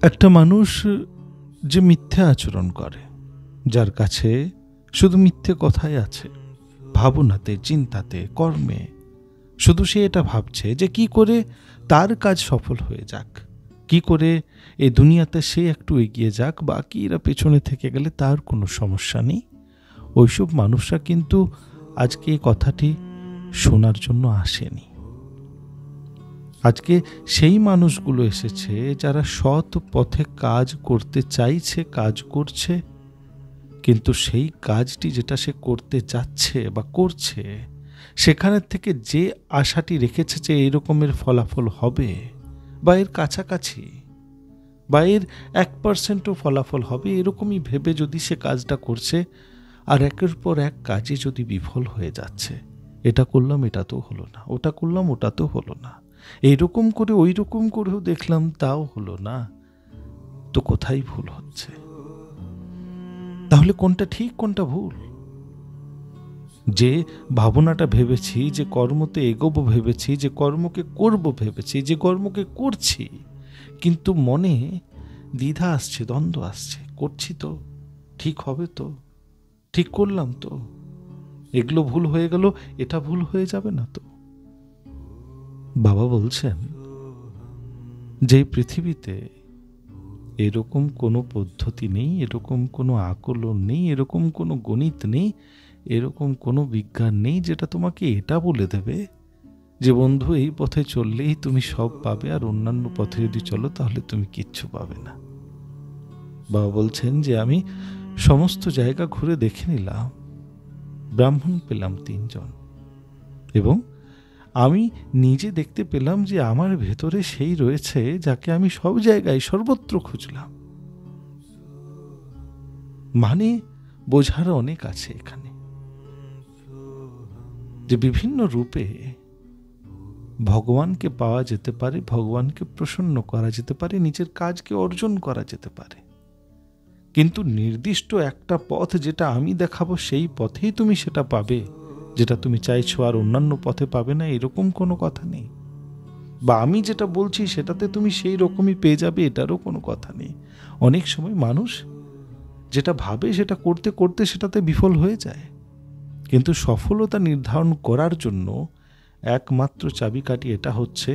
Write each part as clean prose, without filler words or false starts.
একটা মানুষ যে মিথ্যে আচরণ করে, যার কাছে শুধু মিথ্যে কথাই আছে, ভাবনাতে, চিন্তাতে, কর্মে, শুধু সে এটা ভাবছে যে কি করে তার কাজ সফল হয়ে যাক, কি করে এই দুনিয়াতে সে একটু এগিয়ে যাক, বাকিরা পেছনে থেকে গেলে তার কোনো সমস্যা নেই। ওইসব মানুষরা কিন্তু আজকে এই কথাটি শোনার জন্য আসেনি। আজকে সেই মানুষগুলো এসেছে যারা সৎ পথে কাজ করতে চাইছে, কাজ করছে, কিন্তু সেই কাজটি যেটা সে করতে যাচ্ছে বা করছে, সেখানের থেকে যে আশাটি রেখেছে যে এই রকমের ফলাফল হবে বা এর কাছাকাছি বা এর 1% ফলাফল হবে, এরকমই ভেবে যদি সে কাজটা করছে, আর একের পর এক কাজে যদি বিফল হয়ে যাচ্ছে, এটা করলাম এটা তো হলো না, ওটা করলাম ওটা তো হলো না, এইরকম করে ওই রকম করেও দেখলাম তাও হলো না, তো কোথায় ভুল হচ্ছে? তাহলে কোনটা ঠিক কোনটা ভুল? যে ভাবনাটা ভেবেছি, যে কর্মতে এগোবো ভেবেছি, যে কর্মকে করব ভেবেছি, যে কর্মকে করছি, কিন্তু মনে দ্বিধা আসছে, দ্বন্দ্ব আসছে, করছি তো, ঠিক হবে তো, ঠিক করলাম তো, এগুলো ভুল হয়ে গেল, এটা ভুল হয়ে যাবে না তো? বাবা বলছেন যে পৃথিবীতে এরকম কোনো পদ্ধতি নেই, এরকম কোনো আকলন নেই, এরকম কোনো গণিত নেই, এরকম কোনো বিজ্ঞান নেই যেটা তোমাকে এটা বলে দেবে যে বন্ধু এই পথে চললেই তুমি সব পাবে, আর অন্যান্য পথে যদি চলো তাহলে তুমি কিচ্ছু পাবে না। বাবা বলছেন যে আমি সমস্ত জায়গা ঘুরে দেখে নিলাম, ব্রাহ্মণ পেলাম 3 জন, এবং আমি নিজে দেখতে পেলাম যে আমার ভেতরে সেই রয়েছে যাকে আমি সব জায়গায় সর্বত্র খুঁজলাম। মানে বোঝার অনেক আছে এখানে, যে বিভিন্ন রূপে ভগবানকে পাওয়া যেতে পারে, ভগবানকে প্রসন্ন করা যেতে পারে, নিজের কাজকে অর্জন করা যেতে পারে, কিন্তু নির্দিষ্ট একটা পথ যেটা আমি দেখাবো সেই পথেই তুমি সেটা পাবে, যেটা তুমি চাইছো, আর অন্যান্য পথে পাবে না, এরকম কোনো কথা নেই। বা আমি যেটা বলছি সেটাতে তুমি সেই রকমই পেয়ে যাবে, এটারও কোনো কথা নেই। অনেক সময় মানুষ যেটা ভাবে সেটা করতে করতে সেটাতে বিফল হয়ে যায়, কিন্তু সফলতা নির্ধারণ করার জন্য একমাত্র চাবিকাঠি এটা হচ্ছে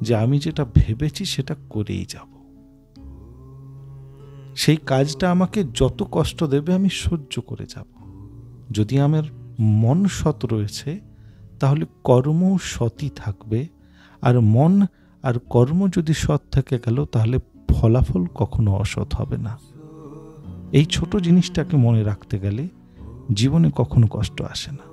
যে আমি যেটা ভেবেছি সেটা করেই যাব। সেই কাজটা আমাকে যত কষ্ট দেবে আমি সহ্য করে যাব। যদি আমার মন সৎ রয়েছে তাহলে কর্ম সৎই থাকবে, আর মন আর কর্ম যদি সৎ থেকে গেল তাহলে ফলাফল কখনো অসৎ হবে না। এই ছোট জিনিসটাকে মনে রাখতে গেলে জীবনে কখনো কষ্ট আসে না।